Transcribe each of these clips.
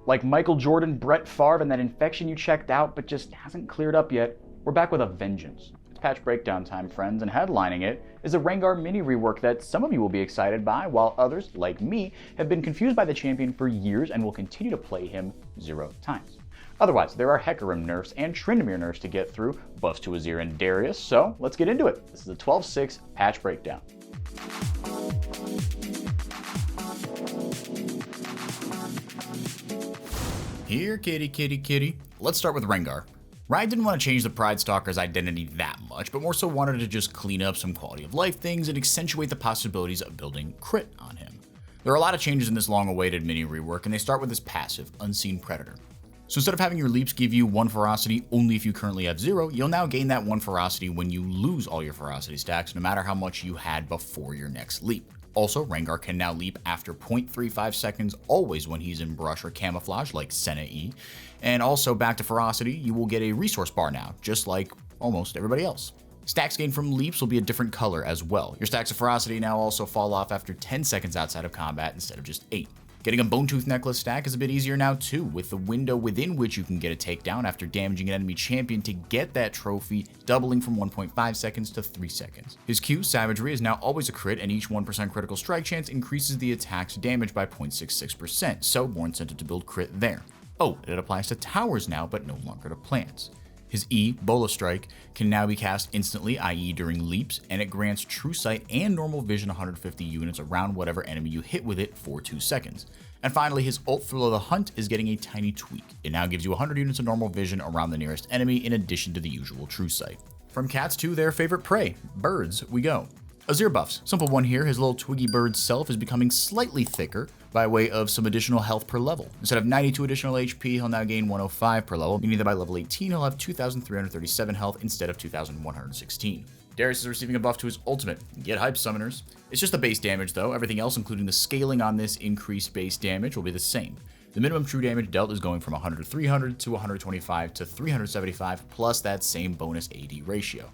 Like Michael Jordan, Brett Favre, and that infection you checked out but just hasn't cleared up yet, we're back with a vengeance. It's patch breakdown time, friends, and headlining it is a Rengar mini rework that some of you will be excited by, while others, like me, have been confused by the champion for years and will continue to play him 0 times. Otherwise, there are Hecarim nerfs and Tryndamere nerfs to get through, buffs to Azir and Darius, so let's get into it. This is the 12.6 patch breakdown. Here, kitty. Let's start with Rengar. Riot didn't want to change the Pride Stalker's identity that much, but more so wanted to just clean up some quality of life things and accentuate the possibilities of building crit on him. There are a lot of changes in this long-awaited mini rework, and they start with this passive, Unseen Predator. So instead of having your leaps give you 1 ferocity only if you currently have 0, you'll now gain that 1 ferocity when you lose all your ferocity stacks, no matter how much you had before your next leap. Also, Rengar can now leap after 0.35 seconds always when he's in brush or camouflage like Senna E. And also back to ferocity, you will get a resource bar now, just like almost everybody else. Stacks gained from leaps will be a different color as well. Your stacks of ferocity now also fall off after 10 seconds outside of combat instead of just 8. Getting a Bone Tooth Necklace stack is a bit easier now too, with the window within which you can get a takedown after damaging an enemy champion to get that trophy doubling from 1.5 seconds to 3 seconds. His Q, Savagery, is now always a crit, and each 1% critical strike chance increases the attack's damage by 0.66%, so more incentive to build crit there. Oh, it applies to towers now, but no longer to plants. His E, Bola Strike, can now be cast instantly, i.e. during leaps, and it grants True Sight and Normal Vision 150 units around whatever enemy you hit with it for 2 seconds. And finally, his ult Thrill of the Hunt is getting a tiny tweak. It now gives you 100 units of Normal Vision around the nearest enemy in addition to the usual True Sight. From cats to their favorite prey, birds, we go. Azir buffs. Simple one here, his little twiggy bird self is becoming slightly thicker by way of some additional health per level. Instead of 92 additional HP, he'll now gain 105 per level, meaning that by level 18 he'll have 2,337 health instead of 2,116. Darius is receiving a buff to his ultimate. Get hype, summoners. It's just the base damage though, everything else including the scaling on this increased base damage will be the same. The minimum true damage dealt is going from 100 to 300 to 125 to 375 plus that same bonus AD ratio.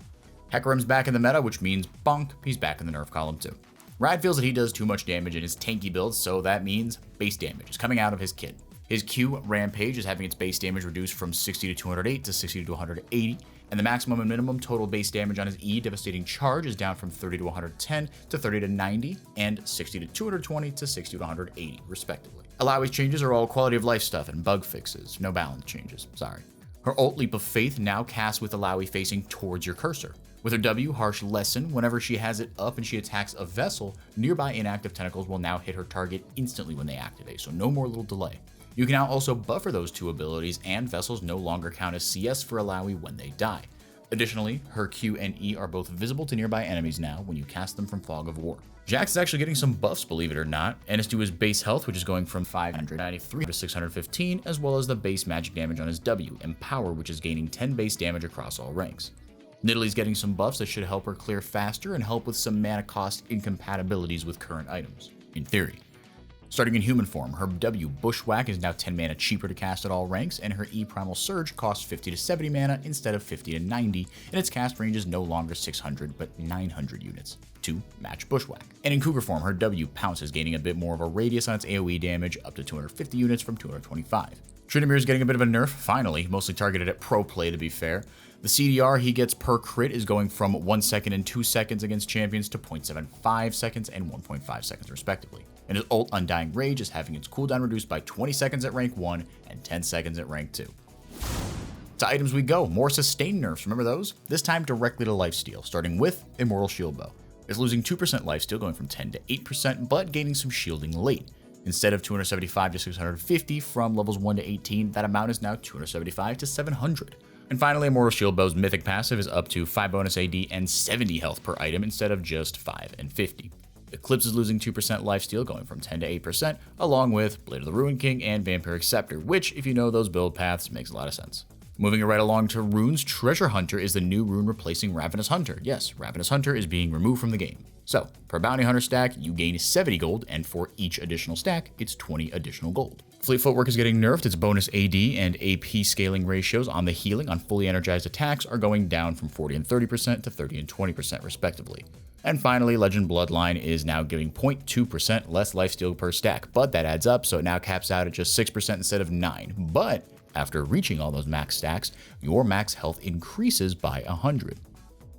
Hecarim's back in the meta, which means bonk, he's back in the nerf column too. Riot feels that he does too much damage in his tanky build, so that means base damage is coming out of his kit. His Q, Rampage, is having its base damage reduced from 60 to 208 to 60 to 180, and the maximum and minimum total base damage on his E, Devastating Charge, is down from 30 to 110 to 30 to 90, and 60 to 220 to 60 to 180, respectively. Alawi's changes are all quality of life stuff and bug fixes, no balance changes, sorry. Her ult Leap of Faith now casts with Alawi facing towards your cursor. With her W, Harsh Lesson, whenever she has it up and she attacks a vessel, nearby inactive tentacles will now hit her target instantly when they activate, so no more little delay. You can now also buffer those 2 abilities, and vessels no longer count as CS for Alawi when they die. Additionally, her Q and E are both visible to nearby enemies now when you cast them from Fog of War. Jax is actually getting some buffs, believe it or not, and it's to his base health, which is going from 593 to 615, as well as the base magic damage on his W, Empower, which is gaining 10 base damage across all ranks. Nidalee's getting some buffs that should help her clear faster and help with some mana cost incompatibilities with current items, in theory. Starting in human form, her W, Bushwhack, is now 10 mana cheaper to cast at all ranks, and her E, Primal Surge, costs 50 to 70 mana instead of 50 to 90, and its cast range is no longer 600 but 900 units, to match Bushwhack. And in Cougar form, her W, Pounce, is gaining a bit more of a radius on its AoE damage, up to 250 units from 225. Tryndamere is getting a bit of a nerf, finally, mostly targeted at pro play to be fair. The CDR he gets per crit is going from 1 second and 2 seconds against champions to 0.75 seconds and 1.5 seconds respectively. And his ult Undying Rage is having its cooldown reduced by 20 seconds at rank 1 and 10 seconds at rank 2. To items we go, more sustained nerfs, remember those? This time directly to lifesteal, starting with Immortal Shield Bow. It's losing 2% lifesteal, going from 10 to 8%, but gaining some shielding late. Instead of 275 to 650 from levels 1 to 18, that amount is now 275 to 700. And finally, Immortal Shield Bow's mythic passive is up to 5 bonus AD and 70 health per item instead of just 5 and 50. Eclipse is losing 2% lifesteal, going from 10 to 8%, along with Blade of the Ruin King and Vampiric Scepter, which, if you know those build paths, makes a lot of sense. Moving right along to runes, Treasure Hunter is the new rune replacing Ravenous Hunter. Yes, Ravenous Hunter is being removed from the game. So, per Bounty Hunter stack, you gain 70 gold, and for each additional stack, it's 20 additional gold. Fleet Footwork is getting nerfed. Its bonus AD and AP scaling ratios on the healing on fully energized attacks are going down from 40 and 30% to 30 and 20% respectively. And finally, Legend Bloodline is now giving 0.2% less lifesteal per stack, but that adds up, so it now caps out at just 6% instead of 9%. But after reaching all those max stacks, your max health increases by 100.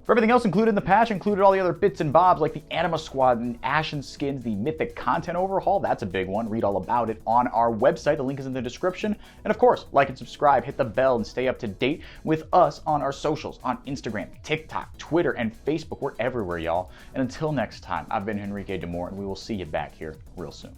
For everything else included in the patch, included all the other bits and bobs like the Anima Squad and Ashen skins, the Mythic content overhaul, that's a big one. Read all about it on our website. The link is in the description. And of course, like and subscribe, hit the bell, and stay up to date with us on our socials, on Instagram, TikTok, Twitter, and Facebook. We're everywhere, y'all. And until next time, I've been Henrique Demore, and we will see you back here real soon.